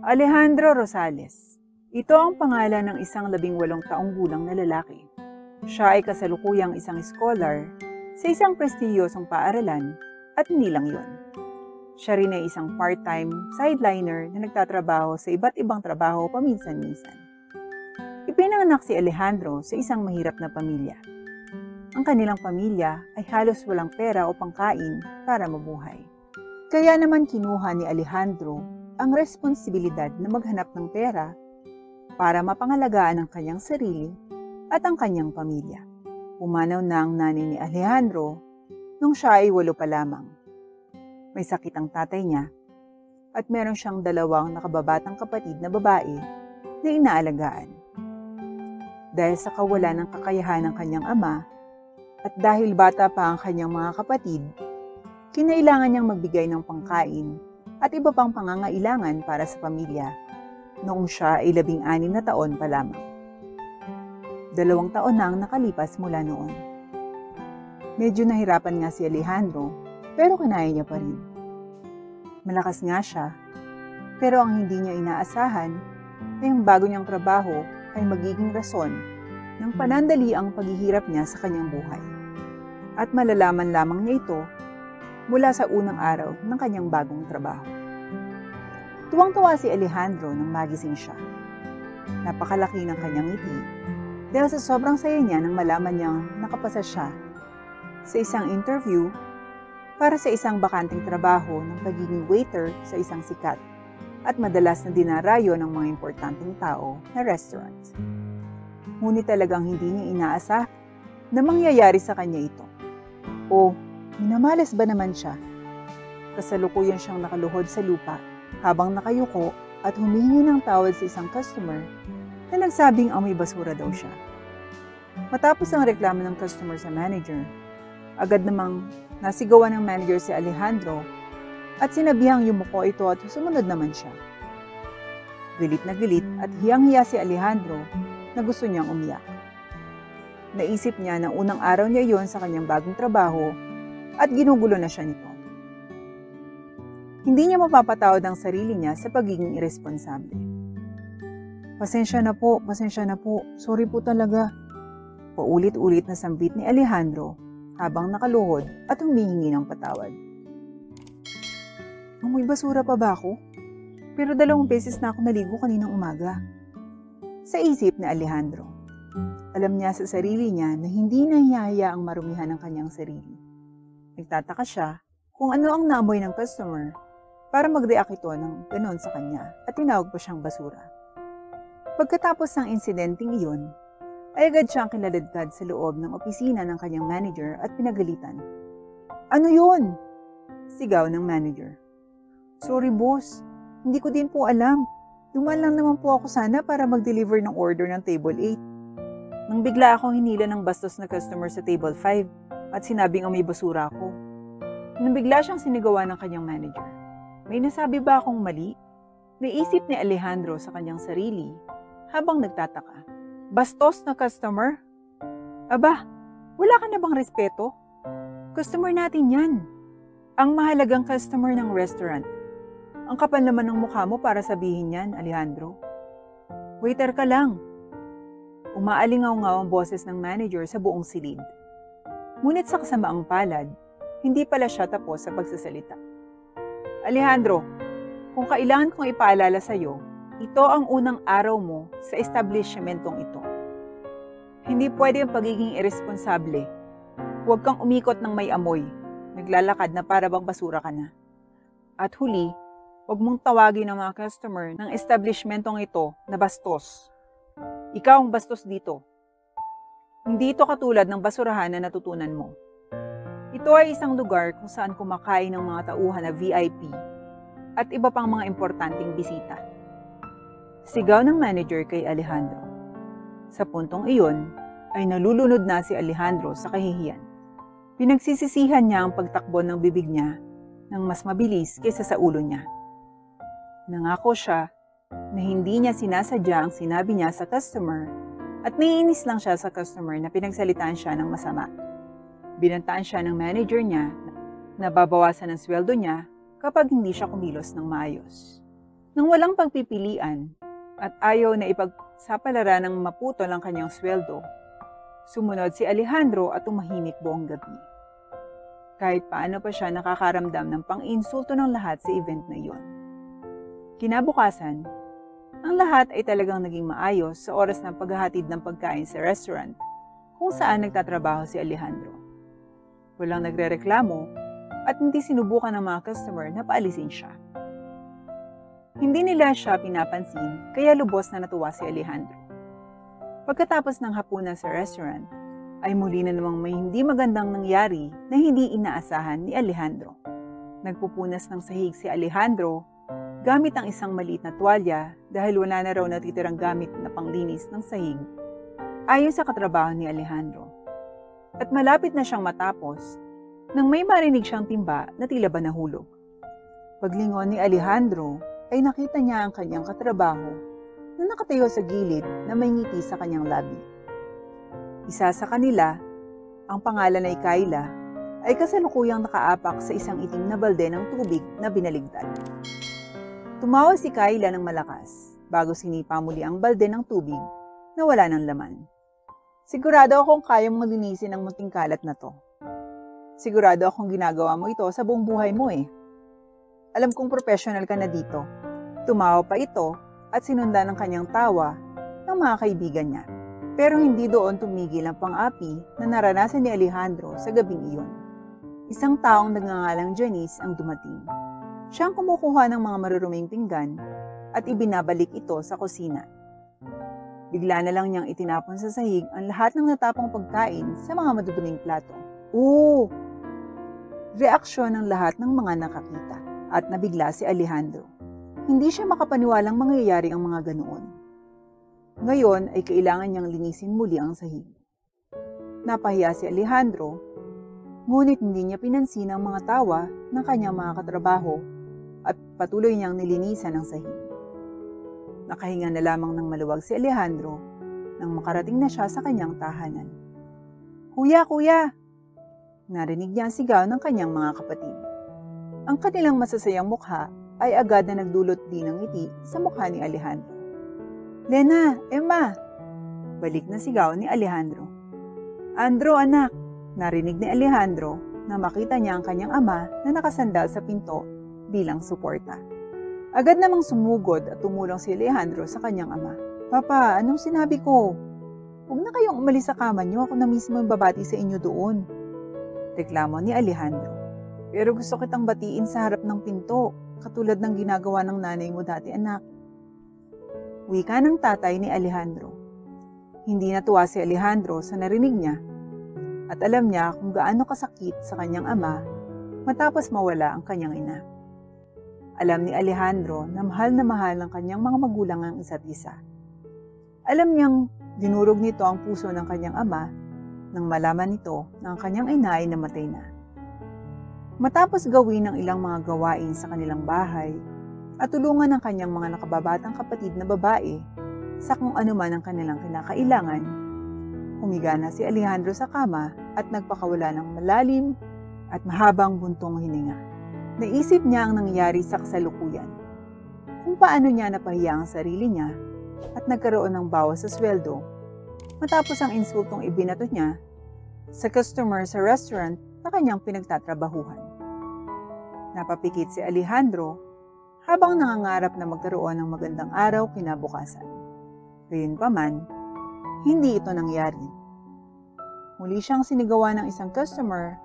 Alejandro Rosales. Ito ang pangalan ng isang 18 taong gulang na lalaki. Siya ay kasalukuyang isang scholar sa isang prestiyosong paaralan at hindi lang yun. Siya rin ay isang part-time sideliner na nagtatrabaho sa iba't ibang trabaho paminsan-minsan. Ipinanganak si Alejandro sa isang mahirap na pamilya. Ang kanilang pamilya ay halos walang pera o pangkain para mabuhay. Kaya naman kinuha ni Alejandro ang responsibilidad na maghanap ng pera para mapangalagaan ang kanyang sarili at ang kanyang pamilya. Pumanaw na ang nanay ni Alejandro nung siya ay 8 pa lamang. May sakit ang tatay niya at meron siyang 2 nakababatang kapatid na babae na inaalagaan. Dahil sa kawalan ng kakayahan ng kanyang ama at dahil bata pa ang kanyang mga kapatid, kinailangan niyang magbigay ng pangkain at iba pang pangangailangan para sa pamilya noong siya ay 16 na taon pa lamang. 2 taon na ang nakalipas mula noon. Medyo nahirapan nga si Alejandro pero kinaya niya pa rin. Malakas nga siya pero ang hindi niya inaasahan na yung bago niyang trabaho ay magiging rason ng panandali ang paghihirap niya sa kanyang buhay. At malalaman lamang niya ito mula sa unang araw ng kanyang bagong trabaho. Tuwang-tuwa si Alejandro nang magising siya. Napakalaki ng kanyang ngiti dahil sa sobrang saya niya nang malaman niyang nakapasa siya sa isang interview para sa isang bakanting trabaho ng pagiging waiter sa isang sikat at madalas na dinarayo ng mga importanteng tao na restaurant. Ngunit talagang hindi niya inaasah na mangyayari sa kanya ito. O minamalas ba naman siya? Kasalukuyan siyang nakaluhod sa lupa habang nakayuko at humingi ng tawad sa isang customer na nagsabing amoy basura daw siya. Matapos ang reklamo ng customer sa manager, agad namang nasigawan ng manager si Alejandro at sinabihang yumuko ito at sumunod naman siya. Galit na galit at hiyang-hiya si Alejandro na gusto niyang umiyak. Naisip niya na unang araw niya iyon sa kanyang bagong trabaho at ginugulo na siya nito. Hindi niya mapapatawad ang sarili niya sa pagiging irresponsable. Pasensya na po, sorry po talaga. Paulit-ulit na sambit ni Alejandro habang nakaluhod at humihingi ng patawad. Amoy basura pa ba ako? Pero 2 beses na ako naligo kaninang umaga. Sa isip ni Alejandro, alam niya sa sarili niya na hindi nahihiyaang marumihan ang kanyang sarili. Nagtataka siya kung ano ang naamoy ng customer para mag-react ito ng ganon sa kanya at tinawag pa siyang basura. Pagkatapos ng insidenteng iyon, ay agad siyang kinaladkad sa loob ng opisina ng kanyang manager at pinagalitan. Ano yun? Sigaw ng manager. Sorry boss, hindi ko din po alam. Dumaan lang naman po ako sana para mag-deliver ng order ng table 8. Nang bigla akong hinila ng bastos na customer sa table 5 at sinabing amoy basura ako. Nang bigla siyang sinigawan ng kanyang manager. May nasabi ba akong mali? Naisip ni Alejandro sa kanyang sarili habang nagtataka. Bastos na customer? Aba, wala ka na bang respeto? Customer natin yan. Ang mahalagang customer ng restaurant. Ang kapal naman ng mukha mo para sabihin yan, Alejandro. Waiter ka lang. Umaalingaw-ngaw ang boses ng manager sa buong silid. Ngunit sa kasamaang palad, hindi pala siya tapos sa pagsasalita. Alejandro, kung kailangan kong ipaalala sa iyo, ito ang unang araw mo sa establishmentong ito. Hindi pwede ang pagiging irresponsable. Huwag kang umikot ng may amoy. Naglalakad na para bang basura ka na. At huli, huwag mong tawagin ang mga customer ng establishmentong ito na bastos. Ikaw ang bastos dito. Hindi ito katulad ng basurahan na natutunan mo. Ito ay isang lugar kung saan kumakain ng mga tauhan na VIP at iba pang mga importanteng bisita. Sigaw ng manager kay Alejandro. Sa puntong iyon ay nalulunod na si Alejandro sa kahihiyan. Pinagsisisihan niya ang pagtakbo ng bibig niya ng mas mabilis kaysa sa ulo niya. Nangako siya na hindi niya sinasadya ang sinabi niya sa customer at naiinis lang siya sa customer na pinagsalitaan siya ng masama. Binantaan siya ng manager niya na babawasan ang sweldo niya kapag hindi siya kumilos ng maayos. Nang walang pagpipilian at ayaw na ipagsapalaran ng maputol ang kanyang sweldo, sumunod si Alejandro at tumahimik buong gabi. Kahit paano pa siya nakakaramdam ng pang-insulto ng lahat sa event na iyon. Kinabukasan, ang lahat ay talagang naging maayos sa oras ng paghahatid ng pagkain sa restaurant kung saan nagtatrabaho si Alejandro. Walang nagrereklamo at hindi sinubukan ng mga customer na paalisin siya. Hindi nila siya pinapansin kaya lubos na natuwa si Alejandro. Pagkatapos ng hapunan sa restaurant, ay muli na namang may hindi magandang nangyari na hindi inaasahan ni Alejandro. Nagpupunas ng sahig si Alejandro gamit ang isang maliit na tuwalya dahil wala na raw natitirang gamit na panglinis ng sahig ayon sa katrabaho ni Alejandro. At malapit na siyang matapos nang may marinig siyang timba na tila ba nahulog. Paglingon ni Alejandro ay nakita niya ang kanyang katrabaho na nakatayo sa gilid na may ngiti sa kanyang labi. Isa sa kanila, ang pangalan ay Kayla, ay kasalukuyang nakaapak sa isang itim na balde ng tubig na binaligtad. Tumawa si Kayla ng malakas bago sinipa muli ang balde ng tubig na wala ng laman. Sigurado akong kaya mong linisin ang munting kalat na to. Sigurado akong ginagawa mo ito sa buong buhay mo eh. Alam kong professional ka na dito. Tumawa pa ito at sinundan ng kanyang tawa ng mga kaibigan niya. Pero hindi doon tumigil ang pang-api na naranasan ni Alejandro sa gabing iyon. Isang taong nagngangalang Janice ang dumating. Siyang kumukuha ng mga maruruming pinggan at ibinabalik ito sa kusina. Bigla na lang niyang itinapon sa sahig ang lahat ng natapong pagkain sa mga maduduming plato. Oo! Reaksyon ng lahat ng mga nakakita at nabigla si Alejandro. Hindi siya makapaniwalang mangyayari ang mga ganoon. Ngayon ay kailangan niyang linisin muli ang sahig. Napahiya si Alejandro, ngunit hindi niya pinansin ang mga tawa ng kanyang mga katrabaho at patuloy niyang nilinisan ang sahig. Nakahinga na lamang ng maluwag si Alejandro nang makarating na siya sa kanyang tahanan. Kuya, kuya! Narinig niya ang sigaw ng kanyang mga kapatid. Ang kanilang masasayang mukha ay agad na nagdulot din ng ngiti sa mukha ni Alejandro. Lena, Emma! Balik na sigaw ni Alejandro. Andro, anak! Narinig ni Alejandro na makita niya ang kanyang ama na nakasandal sa pinto bilang suporta. Agad namang sumugod at tumulong si Alejandro sa kanyang ama. Papa, anong sinabi ko? Huwag na kayong umalis sa kama niyo, ako na mismo yung babati sa inyo doon. Reklamo ni Alejandro. Pero gusto kitang batiin sa harap ng pinto, katulad ng ginagawa ng nanay mo dati, anak. Wika ng tatay ni Alejandro. Hindi natuwa si Alejandro sa narinig niya at alam niya kung gaano kasakit sa kanyang ama matapos mawala ang kanyang ina. Alam ni Alejandro na mahal ng kanyang mga magulang ang isa't isa. Alam niyang dinurog nito ang puso ng kanyang ama nang malaman nito na ang kanyang ina ay namatay na. Matapos gawin ang ilang mga gawain sa kanilang bahay, at tulungan ng kanyang mga nakababatang kapatid na babae sa kung ano man ang kanilang kinakailangan, humiga na si Alejandro sa kama at nagpakawala ng malalim at mahabang buntong hininga. Naisip niya ang nangyari sa kasalukuyan, kung paano niya napahiya ang sarili niya at nagkaroon ng bawas sa sweldo matapos ang insultong ibinato niya sa customer sa restaurant na kanyang pinagtatrabahuhan. Napapikit si Alejandro habang nangangarap na magkaroon ng magandang araw kinabukasan. Gayunpaman, hindi ito nangyari. Muli siyang sinigawan ng isang customer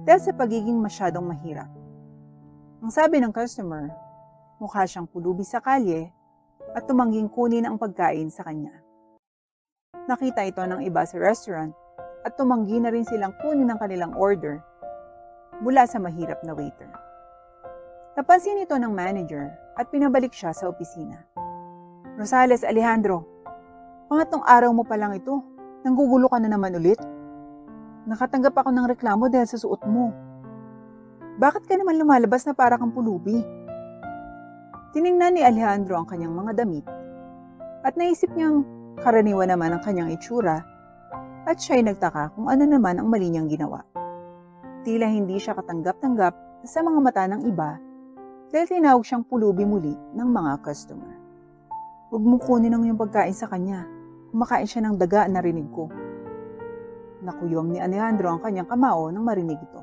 dahil sa pagiging masyadong mahirap. Ang sabi ng customer, mukha siyang pulubi sa kalye at tumangging kunin ang pagkain sa kanya. Nakita ito ng iba sa restaurant at tumanggi na rin silang kunin ang kanilang order mula sa mahirap na waiter. Napansin ito ng manager at pinabalik siya sa opisina. Rosales, Alejandro, pangatlong araw mo pa lang ito. Nanggugulo ka na naman ulit. Nakatanggap ako ng reklamo dahil sa suot mo. Bakit ka naman lumalabas na para kang pulubi? Tiningnan ni Alejandro ang kanyang mga damit at naisip niyang karaniwan naman ang kanyang itsura at siya'y nagtaka kung ano naman ang mali niyang ginawa. Tila hindi siya katanggap-tanggap sa mga mata ng iba dahil tinawag siyang pulubi muli ng mga customer. Huwag mong kunin ang iyong pagkain sa kanya. Kumakain siya ng daga, narinig ko. Nakuyom ni Alejandro ang kanyang kamao nang marinig ito.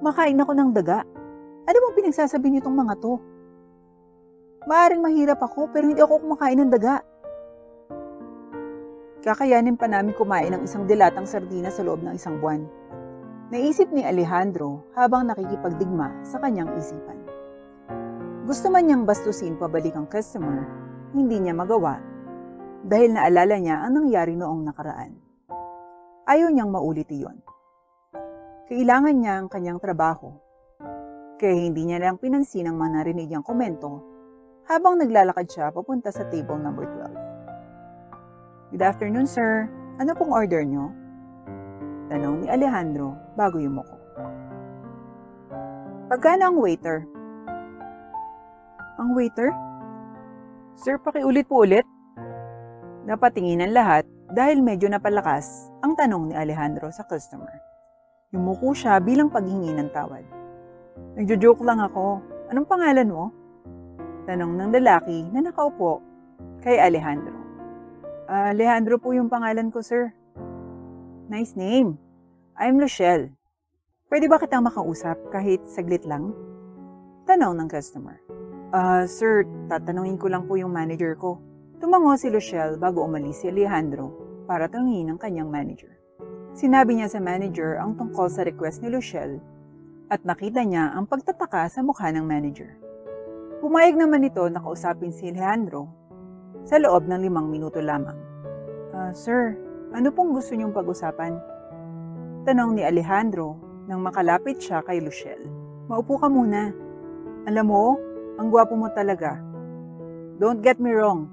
Kumakain ako ng daga? Ano bang pinagsasabi nitong mga to? Maaring mahirap ako pero hindi ako kumakain ng daga. Kakayanin pa namin kumain ng isang dilatang sardina sa loob ng isang buwan. Naisip ni Alejandro habang nakikipagdigma sa kanyang isipan. Gusto man niyang bastusin pabalik ang customer, hindi niya magawa dahil naalala niya ang nangyari noong nakaraan. Ayaw niyang maulit iyon. Kailangan niya ang kanyang trabaho, kaya hindi niya lang pinansin ang mga narinig niyang komento habang naglalakad siya papunta sa table number 12. Good afternoon, sir. Ano pong order niyo? Tanong ni Alejandro bago yumuko. Pagkano ang waiter? Ang waiter? Sir, pakiulit po ulit. Napatingin ang lahat dahil medyo napalakas ang tanong ni Alejandro sa customer. Yumuko siya bilang paghingi ng tawad. Nagjo-joke lang ako. Anong pangalan mo? Tanong ng lalaki na nakaupo kay Alejandro. Alejandro po yung pangalan ko, sir. Nice name. I'm Luciel. Pwede ba kitang makausap kahit saglit lang? Tanong ng customer. Sir, tatanungin ko lang po yung manager ko. Tumango si Luciel bago umalis si Alejandro para tanungin ang kanyang manager. Sinabi niya sa manager ang tungkol sa request ni Luciel at nakita niya ang pagtataka sa mukha ng manager. Pumayag naman ito na kausapin si Alejandro sa loob ng 5 minuto lamang. Sir, ano pong gusto niyong pag-usapan? Tanong ni Alejandro nang makalapit siya kay Luciel. Maupo ka muna. Alam mo, ang gwapo mo talaga. Don't get me wrong.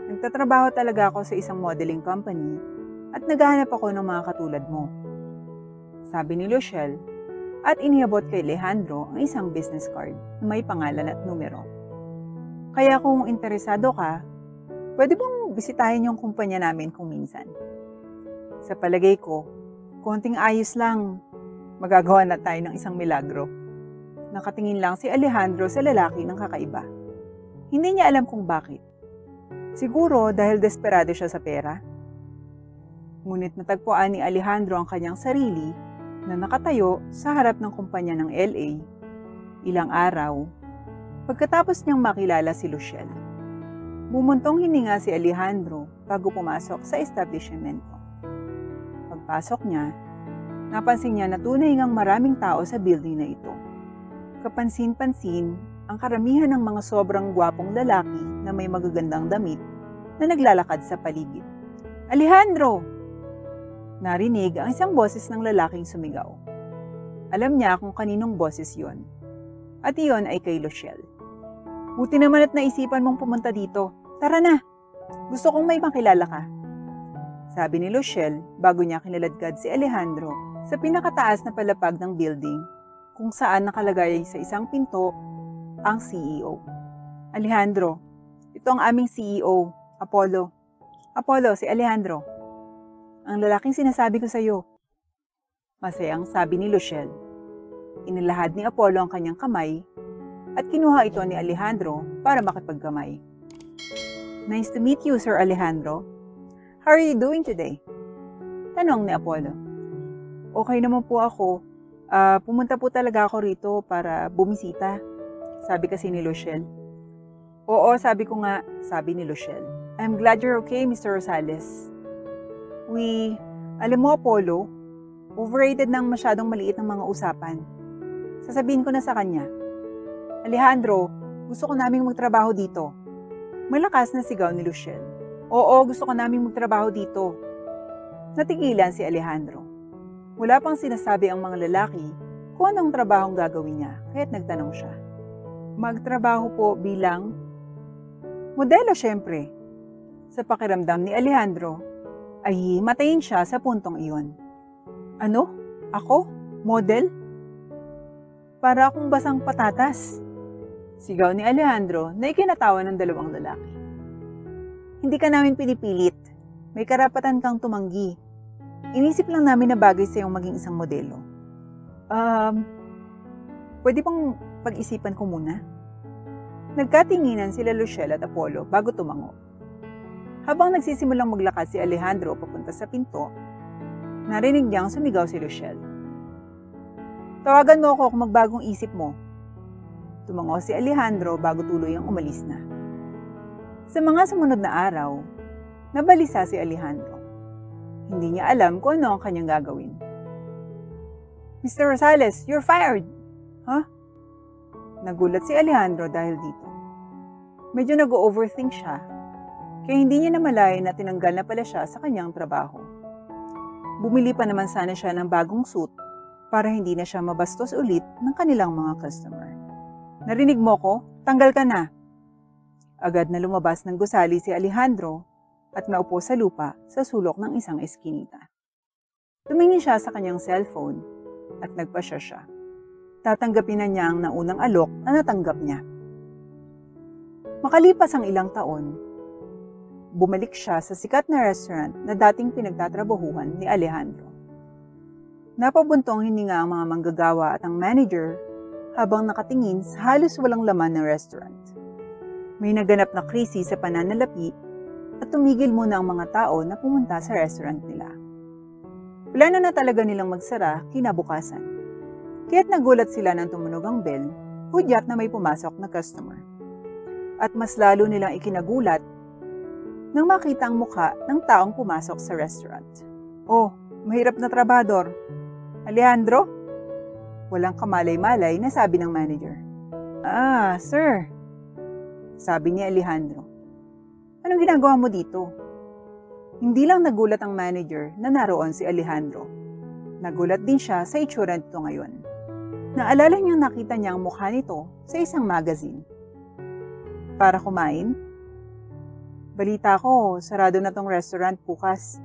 Nagtatrabaho talaga ako sa isang modeling company at naghahanap ako ng mga katulad mo. Sabi ni Luciel at iniabot kay Alejandro ang isang business card na may pangalan at numero. Kaya kung interesado ka, pwede bang bisitahin yung kumpanya namin kung minsan? Sa palagay ko, konting ayos lang, magagawa na tayo ng isang milagro. Nakatingin lang si Alejandro sa lalaki ng kakaiba. Hindi niya alam kung bakit. Siguro dahil desperado siya sa pera. Ngunit natagpuan ni Alejandro ang kanyang sarili na nakatayo sa harap ng kumpanya ng LA ilang araw pagkatapos niyang makilala si Luciel. Bumuntong hininga si Alejandro bago pumasok sa establishmento. Pagpasok niya, napansin niya na tunay ngang maraming tao sa building na ito. Kapansin-pansin ang karamihan ng mga sobrang gwapong lalaki na may magagandang damit na naglalakad sa paligid. Alejandro! Narinig ang isang boses ng lalaking sumigaw. Alam niya kung kaninong boses yon. At iyon ay kay Luciel. Buti naman at naisipan mong pumunta dito. Tara na! Gusto kong may makilala ka. Sabi ni Luciel bago niya kiniladkad si Alejandro sa pinakataas na palapag ng building kung saan nakalagay sa isang pinto ang CEO. Alejandro, ito ang aming CEO, Apollo. Apollo, si Alejandro. Ang lalaking sinasabi ko sa iyo. Masayang sabi ni Luciel. Inilahad ni Apollo ang kanyang kamay at kinuha ito ni Alejandro para makipagkamay. Nice to meet you, Sir Alejandro. How are you doing today? Tanong ni Apollo. Okay naman po ako. Pumunta po talaga ako rito para bumisita. Sabi kasi ni Luciel. Oo, sabi ko nga, sabi ni Luciel. I'm glad you're okay, Mr. Rosales. Alam mo Apollo, overrated ng masyadong maliit ng mga usapan. Sasabihin ko na sa kanya. Alejandro, gusto ko naming magtrabaho dito. Malakas na sigaw ni Luciel. Oo, gusto ko naming magtrabaho dito. Natigilan si Alejandro. Wala pang sinasabi ang mga lalaki kung anong trabahong gagawin niya, kaya't nagtanong siya. Magtrabaho po bilang modelo syempre. Sa pakiramdam ni Alejandro, ay matayin siya sa puntong iyon. Ano? Ako? Model? Para akong basang patatas. Sigaw ni Alejandro na ikinatawa ng dalawang lalaki. Hindi ka namin pinipilit. May karapatan kang tumanggi. Inisip lang namin na bagay sa iyong maging isang modelo. Um, Pwede bang pag-isipan ko muna? Nagkatinginan sila Luciel at Apollo bago tumango. Habang nagsisimulang maglakad si Alejandro papunta sa pinto, narinig niyang sumigaw si Luciel. Tawagan mo ako kung magbagong isip mo. Tumango si Alejandro bago tuluyang umalis na. Sa mga sumunod na araw, nabalisa si Alejandro. Hindi niya alam kung ano ang kanyang gagawin. Mr. Rosales, you're fired! Huh? Nagulat si Alejandro dahil dito. Medyo nag-overthink siya, kaya hindi niya namalayan na tinanggal na pala siya sa kanyang trabaho. Bumili pa naman sana siya ng bagong suit para hindi na siya mabastos ulit ng kanilang mga customer. Narinig mo ko? Tanggal ka na! Agad na lumabas ng gusali si Alejandro at naupo sa lupa sa sulok ng isang eskinita. Tumingin siya sa kanyang cellphone at nagpasya siya. Tatanggapin na niya ang naunang alok na natanggap niya. Makalipas ang ilang taon, bumalik siya sa sikat na restaurant na dating pinagtatrabahuhan ni Alejandro. Napabuntong hininga ang mga manggagawa at ang manager habang nakatingin sa halos walang laman ng restaurant. May naganap na krisis sa pananalapi at tumigil muna ang mga tao na pumunta sa restaurant nila. Plano na talaga nilang magsara kinabukasan. Kaya't nagulat sila nang tumunog ang bell, hudyat na may pumasok na customer. At mas lalo nilang ikinagulat nang makita ang mukha ng taong pumasok sa restaurant. Oh, mahirap na trabador. Alejandro? Walang kamalay-malay na sabi ng manager. Ah, sir. Sabi ni Alejandro. Anong ginagawa mo dito? Hindi lang nagulat ang manager na naroon si Alejandro. Nagulat din siya sa itsura nito ngayon. Naalala niyang nakita niya ang mukha nito sa isang magazine. Para kumain? Balita ko, sarado na tong restaurant bukas.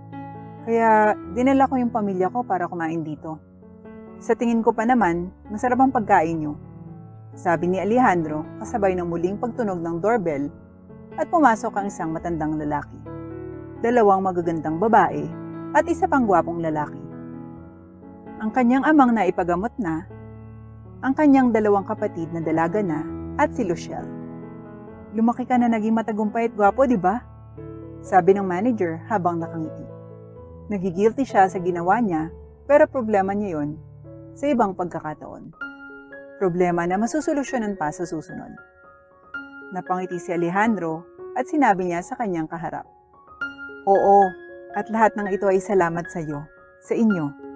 Kaya dinala ko yung pamilya ko para kumain dito. Sa tingin ko pa naman, masarap ang pagkain niyo. Sabi ni Alejandro kasabay ng muling pagtunog ng doorbell at pumasok ang isang matandang lalaki. 2 magagandang babae at isa pang gwapong lalaki. Ang kanyang amang naipagamot na, ang kanyang 2 kapatid na dalaga na at si Luciel. Lumaki ka na naging matagumpay at gwapo, di ba? Sabi ng manager habang nakangiti. Nagigilty siya sa ginawa niya pero problema niya yon sa ibang pagkakataon. Problema na masusolusyonan pa sa susunod. Napangiti si Alejandro at sinabi niya sa kanyang kaharap. Oo, at lahat ng ito ay salamat sa iyo, sa inyo.